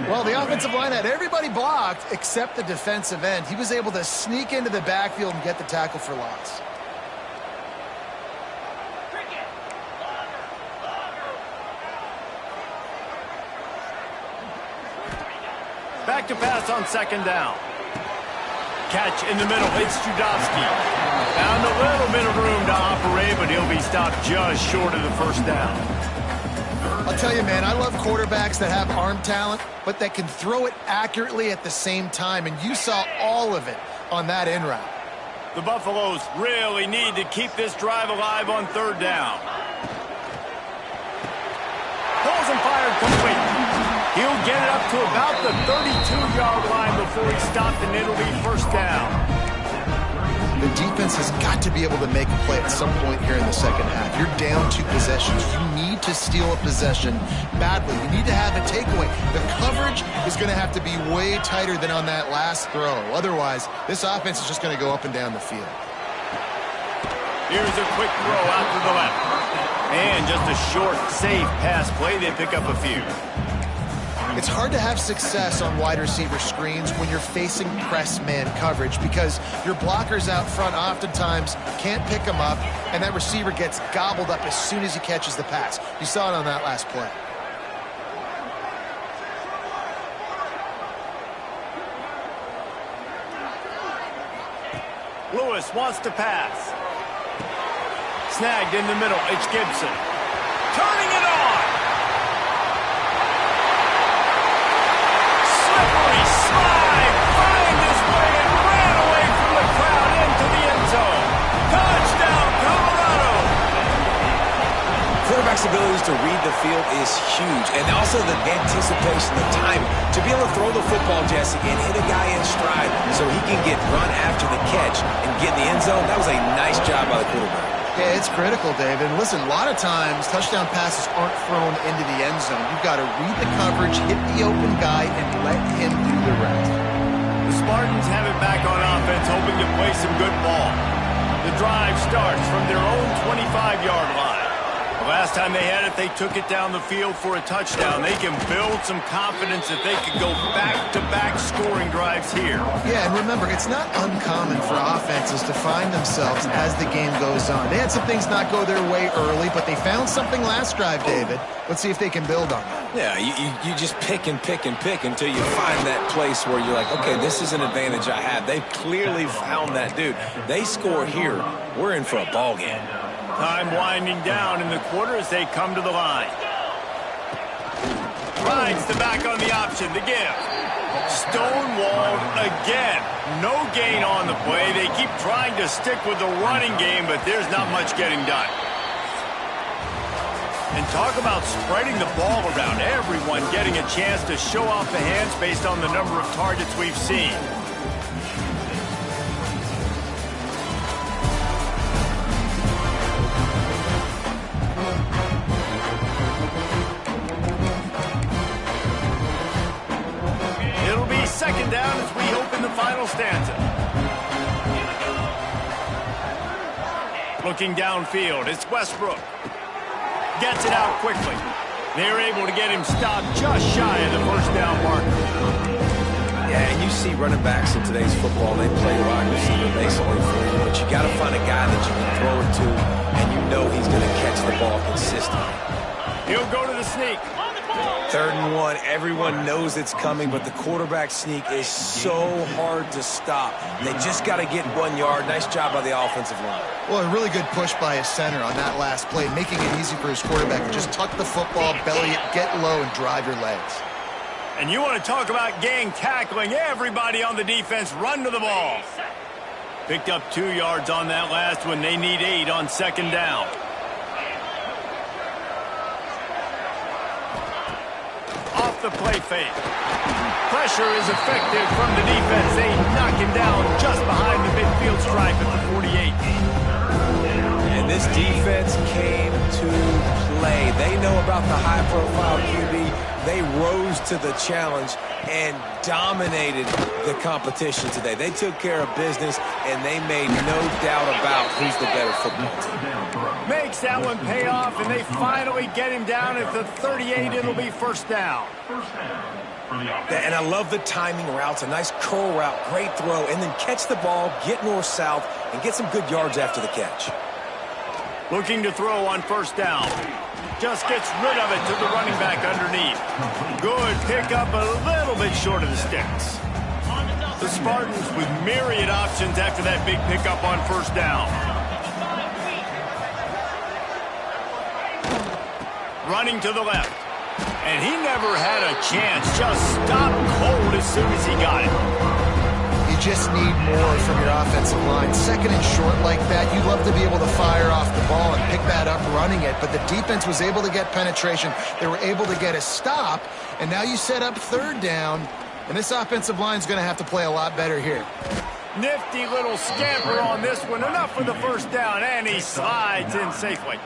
Well, the offensive line had everybody blocked except the defensive end. He was able to sneak into the backfield and get the tackle for loss. Back to pass on 2nd down. Catch in the middle. It's Judowski. Found a little bit of room to operate, but he'll be stopped just short of the 1st down. I'll tell you, man, I love quarterbacks that have arm talent, but that can throw it accurately at the same time, and you saw all of it on that in route. The Buffaloes really need to keep this drive alive on 3rd down. Pulls and fired complete. He'll get it up to about the 32-yard line before he's stopped, and it'll be 1st down. The defense has got to be able to make a play at some point here in the second half. You're down 2 possessions. You need to steal a possession badly. You need to have a takeaway. The coverage is going to have to be way tighter than on that last throw. Otherwise, this offense is just going to go up and down the field. Here's a quick throw out to the left. And just a short, safe pass play. They pick up a few. It's hard to have success on wide receiver screens when you're facing press man coverage because your blockers out front oftentimes can't pick them up, and that receiver gets gobbled up as soon as he catches the pass. You saw it on that last play. Lewis wants to pass. Snagged in the middle. It's Gibson. Turning it on. Slippery slide. Find his way and ran away from the crowd into the end zone. Touchdown, Colorado. Quarterback's ability to read the field is huge. And also the anticipation, the time to be able to throw the football, Jesse, and hit a guy in stride so he can get run after the catch and get in the end zone. That was a nice job by the quarterback. Yeah, it's critical, David. And listen, a lot of times touchdown passes aren't thrown into the end zone. You've got to read the coverage, hit the open guy, and let him do the rest. The Spartans have it back on offense, hoping to play some good ball. The drive starts from their own 25-yard line. The last time they had it, they took it down the field for a touchdown. They can build some confidence that they could go back-to-back scoring drives here. Yeah, and remember, it's not uncommon for offenses to find themselves as the game goes on. They had some things not go their way early, but they found something last drive, David. Let's see if they can build on that. Yeah, you just pick and pick and pick until you find that place where you're like, okay, this is an advantage I have. They've clearly found that dude. They score here. We're in for a ball game. Time winding down in the quarter as they come to the line. Finds the back on the option to give. Stonewalled again. No gain on the play. They keep trying to stick with the running game, but there's not much getting done. And talk about spreading the ball around. Everyone getting a chance to show off the hands based on the number of targets we've seen. Second down as we open the final stanza. Looking downfield, it's Westbrook. Gets it out quickly. They're able to get him stopped just shy of the first down marker. Yeah, and you see running backs in today's football, they play wide receiver basically for you, but you got to find a guy that you can throw it to, and you know he's going to catch the ball consistently. He'll go to the sneak. 3rd and 1, everyone knows it's coming, but the quarterback sneak is so hard to stop. They just got to get 1 yard. Nice job by the offensive line. Well, a really good push by his center on that last play, making it easy for his quarterback to just tuck the football, belly it, get low, and drive your legs. And you want to talk about gang tackling. Everybody on the defense run to the ball. Picked up 2 yards on that last one. They need 8 on 2nd down. Off the play fake. Pressure is effective from the defense. They knock him down just behind the midfield stripe at the 48. And this defense came to play. They know about the high-profile QB. They rose to the challenge and dominated the competition today. They took care of business, and they made no doubt about who's the better football team. Makes that one pay off, and they finally get him down at the 38. It'll be 1st down. And I love the timing routes, a nice curl route, great throw, and then catch the ball, get north-south, and get some good yards after the catch. Looking to throw on 1st down. Just gets rid of it to the running back underneath. Good pickup, a little bit short of the sticks. The Spartans with myriad options after that big pickup on 1st down. Running to the left. And he never had a chance. Just stopped cold as soon as he got it. You just need more from your offensive line. 2nd and short like that, you'd love to be able to fire off the ball and pick that up running it, but the defense was able to get penetration. They were able to get a stop, and now you set up 3rd down, and this offensive line is going to have to play a lot better here. Nifty little scamper on this one. Enough for the 1st down, and he slides in safely.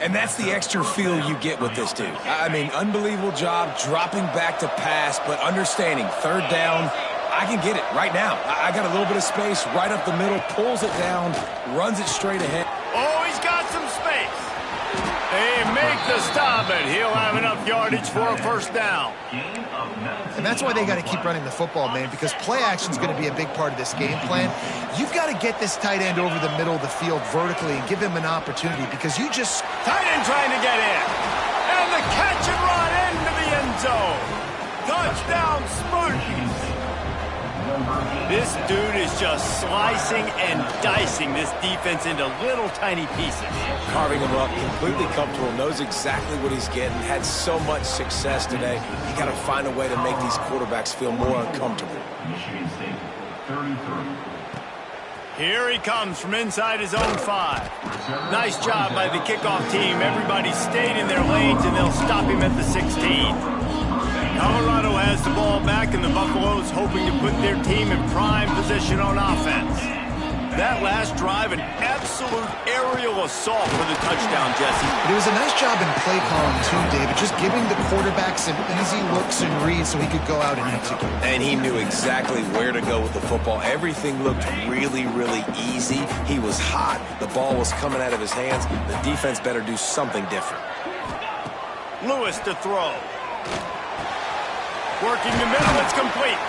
And that's the extra feel you get with this dude. I mean, unbelievable job dropping back to pass, but understanding 3rd down, I can get it right now. I got a little bit of space right up the middle, pulls it down, runs it straight ahead. Oh, he's got some space. They make the stop, and he'll have enough yardage for a 1st down. And that's why they got to keep running the football, man, because play action is going to be a big part of this game plan. You've got to get this tight end over the middle of the field vertically and give him an opportunity, because you just... Tight end trying to get in. And the catch and run into the end zone. Touchdown, Spartans. This dude is just slicing and dicing this defense into little tiny pieces. Carving him up, completely comfortable, knows exactly what he's getting, had so much success today. You got to find a way to make these quarterbacks feel more uncomfortable. Michigan State, 33. Here he comes from inside his own 5. Nice job by the kickoff team. Everybody stayed in their lanes, and they'll stop him at the 16. Colorado has the ball back, and the Buffaloes hoping to put their team in prime position on offense. That last drive, an absolute aerial assault for the touchdown, Jesse. But it was a nice job in play calling, too, David, just giving the quarterback some easy looks and reads so he could go out and execute. And he knew exactly where to go with the football. Everything looked really, really easy. He was hot. The ball was coming out of his hands. The defense better do something different. Lewis to throw. Working the middle, it's complete.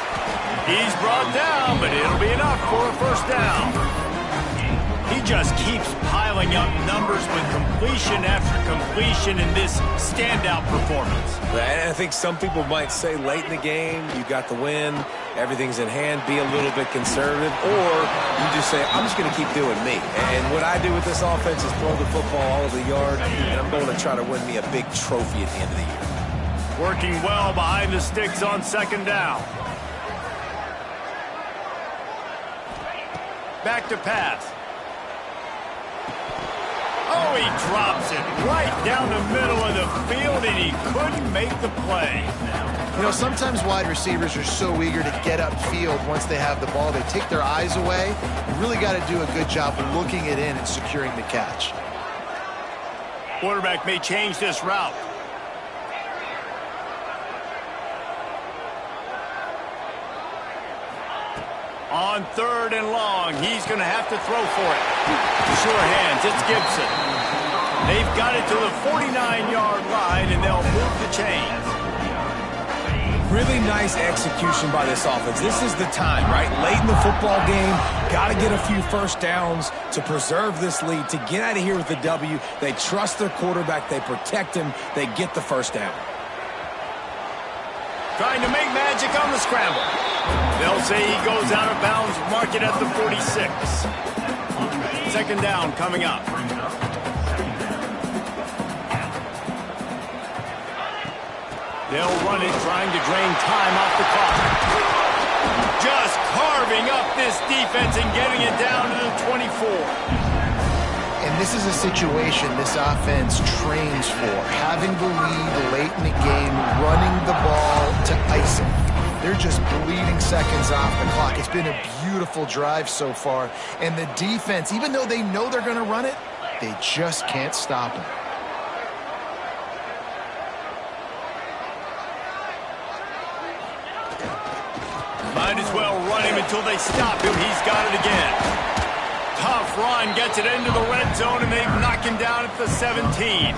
He's brought down, but it'll be enough for a 1st down. He just keeps piling up numbers with completion after completion in this standout performance. And I think some people might say late in the game, you got the win, everything's in hand, be a little bit conservative, or you just say, I'm just going to keep doing me. And what I do with this offense is throw the football all over the yard, and I'm going to try to win me a big trophy at the end of the year. Working well behind the sticks on 2nd down. Back to pass. Oh, he drops it right down the middle of the field, and he couldn't make the play. You know, sometimes wide receivers are so eager to get upfield once they have the ball. They take their eyes away. You really got to do a good job of looking it in and securing the catch. Quarterback may change this route. On 3rd and long, he's going to have to throw for it. Sure hands, it's Gibson. They've got it to the 49-yard line, and they'll move the chains. Really nice execution by this offense. This is the time, right? Late in the football game, got to get a few first downs to preserve this lead, to get out of here with the W. They trust their quarterback. They protect him. They get the first down. Trying to make magic on the scramble. They'll say he goes out of bounds, mark it at the 46. Second down coming up. They'll run it, trying to drain time off the clock. Just carving up this defense and getting it down to the 24. And this is a situation this offense trains for. Having the lead late in the game, running the ball to ice it. They're just bleeding seconds off the clock. It's been a beautiful drive so far. And the defense, even though they know they're going to run it, they just can't stop it. Might as well run him until they stop him. He's got it again. Tough run, gets it into the red zone, and they've knocked him down at the 17.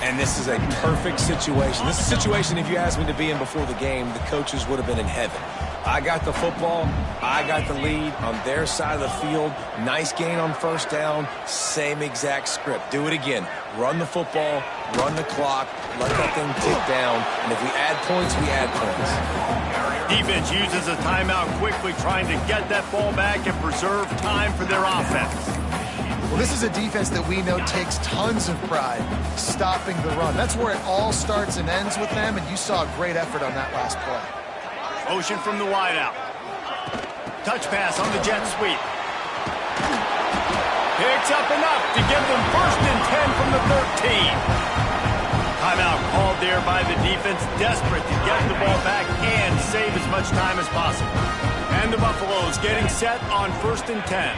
And this is a perfect situation. This is a situation, if you asked me to be in before the game, the coaches would have been in heaven. I got the football. I got the lead on their side of the field. Nice gain on first down. Same exact script. Do it again. Run the football, run the clock, let that thing tick down. And if we add points, we add points. Defense uses a timeout quickly, trying to get that ball back and preserve time for their offense. Well, this is a defense that we know takes tons of pride stopping the run. That's where it all starts and ends with them, and you saw a great effort on that last play. Motion from the wideout. Touch pass on the jet sweep. Picks up enough to give them 1st and 10 from the 13. Timeout called there by the defense, desperate to get the ball back and save as much time as possible. And the Buffaloes getting set on 1st and 10.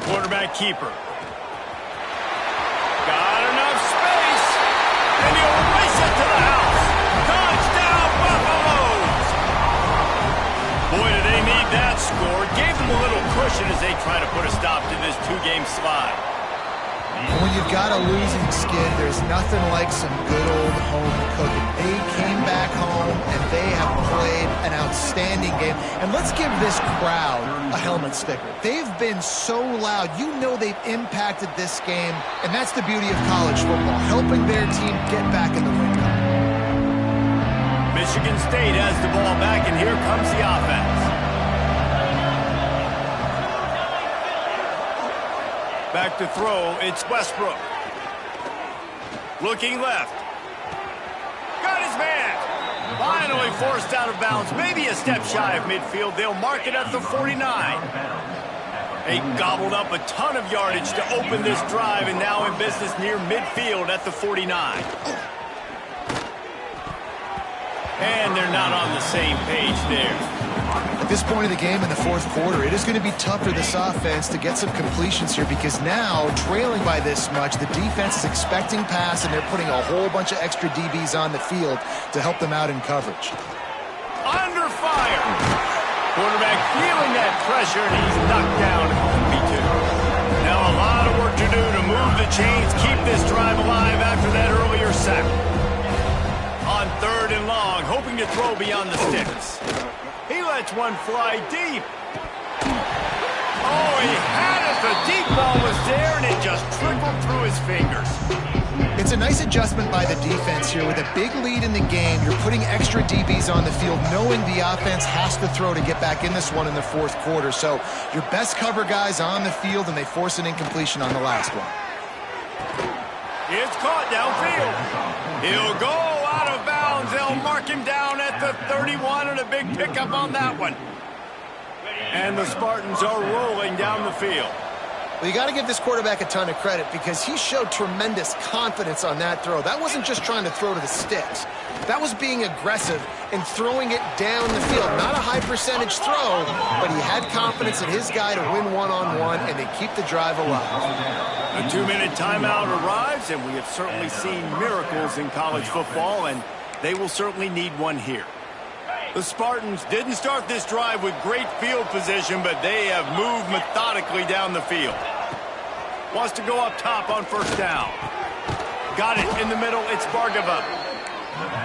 Quarterback keeper. Got enough space, and he'll race it to the house. Touchdown, Buffaloes! Boy, do they need that score. Gave them a little cushion as they try to put a stop to this two-game slide. When you've got a losing skid, there's nothing like some good old home cooking. They came back home, and they have played an outstanding game. And let's give this crowd a helmet sticker. They've been so loud. You know they've impacted this game, and that's the beauty of college football, helping their team get back in the win column. Michigan State has the ball back, and here comes the offense. Back to throw, it's Westbrook. Looking left. Got his man. Finally forced out of bounds, maybe a step shy of midfield. They'll mark it at the 49. They gobbled up a ton of yardage to open this drive, and now in business near midfield at the 49. And they're not on the same page there. At this point of the game in the 4th quarter, it is going to be tough for this offense to get some completions here because now, trailing by this much, the defense is expecting pass, and they're putting a whole bunch of extra DBs on the field to help them out in coverage. Under fire. Quarterback feeling that pressure, and he's knocked down at the 42. Now a lot of work to do to move the chains, keep this drive alive after that earlier sack. On 3rd and long, hoping to throw beyond the sticks. He lets one fly deep. Oh, he had it. The deep ball was there, and it just trickled through his fingers. It's a nice adjustment by the defense here. With a big lead in the game, you're putting extra DBs on the field, knowing the offense has to throw to get back in this one in the 4th quarter. So your best cover guys on the field, and they force an incompletion on the last one. It's caught downfield. He'll go out of bounds. They'll mark him down at the 31, and a big pickup on that one. And the Spartans are rolling down the field. Well, you got to give this quarterback a ton of credit because he showed tremendous confidence on that throw. That wasn't just trying to throw to the sticks. That was being aggressive and throwing it down the field. Not a high percentage throw, but he had confidence in his guy to win one-on-one, and they keep the drive alive. A 2-minute timeout arrives, and we have certainly seen miracles in college football, and they will certainly need one here. The Spartans didn't start this drive with great field position, but they have moved methodically down the field. Wants to go up top on first down. Got it in the middle. It's Bargava.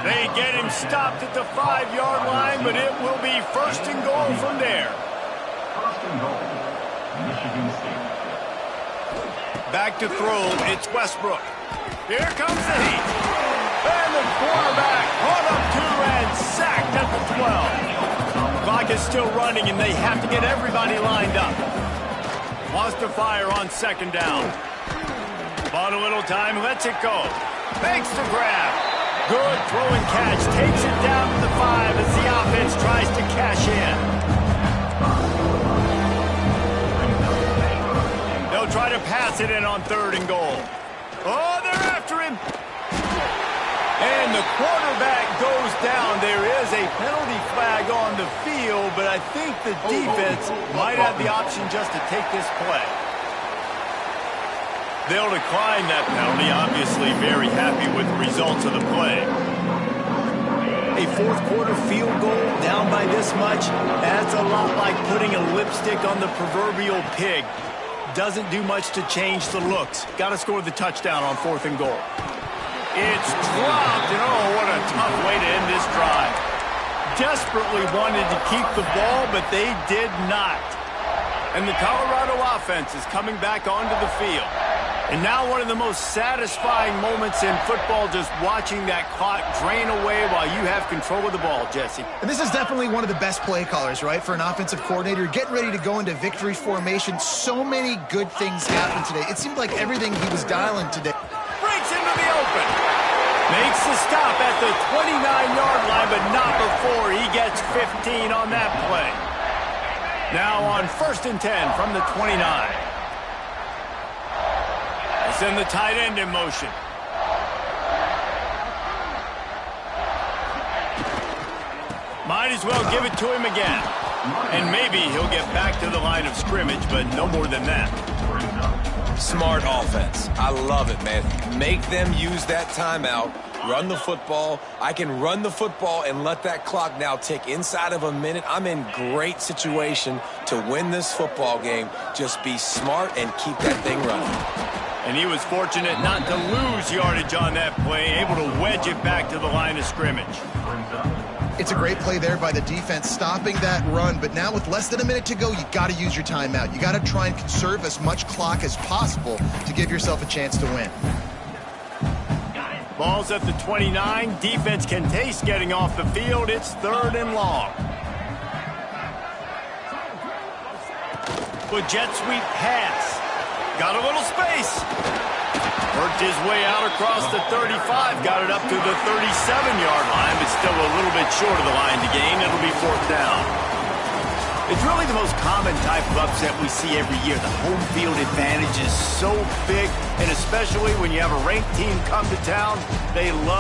They get him stopped at the 5-yard line, but it will be first and goal from there. First and goal, Michigan State. Back to throw. It's Westbrook. Here comes the heat. And the quarterback brought up 2 and sacked at the 12. Clock is still running, and they have to get everybody lined up. Wants to fire on second down. Bought a little time, lets it go. Makes the grab. Good throw and catch. Takes it down to the 5 as the offense tries to cash in. They'll try to pass it in on 3rd and goal. Oh, they're after him. And the quarterback goes down. There is a penalty flag on the field, but I think the defense might have the option just to take this play. They'll decline that penalty, obviously very happy with the results of the play. A 4th quarter field goal down by this much, that's a lot like putting a lipstick on the proverbial pig. Doesn't do much to change the looks. Got to score the touchdown on 4th and goal. It's dropped, and oh, what a tough way to end this drive. Desperately wanted to keep the ball, but they did not. And the Colorado offense is coming back onto the field. And now one of the most satisfying moments in football, just watching that clock drain away while you have control of the ball, Jesse. And this is definitely one of the best play callers, right, for an offensive coordinator. Getting ready to go into victory formation. So many good things happened today. It seemed like everything he was dialing today. Breaks into the open. Makes the stop at the 29-yard line, but not before he gets 15 on that play. Now on 1st and 10 from the 29. Send the tight end in motion. Might as well give it to him again. And maybe he'll get back to the line of scrimmage, but no more than that. Smart offense. I love it, man. Make them use that timeout. Run the football. I can run the football and let that clock now tick inside of a minute. I'm in great situation to win this football game. Just be smart and keep that thing running. And he was fortunate not to lose yardage on that play, able to wedge it back to the line of scrimmage. It's a great play there by the defense, stopping that run. But now with less than a minute to go, you got to use your timeout. You got to try and conserve as much clock as possible to give yourself a chance to win. Ball's at the 29. Defense can taste getting off the field. It's 3rd and long. With jet sweep pass. Got a little space. Worked his way out across the 35. Got it up to the 37-yard line, but still a little bit short of the line to gain. It'll be 4th down. It's really the most common type of upset we see every year. The home field advantage is so big, and especially when you have a ranked team come to town, they love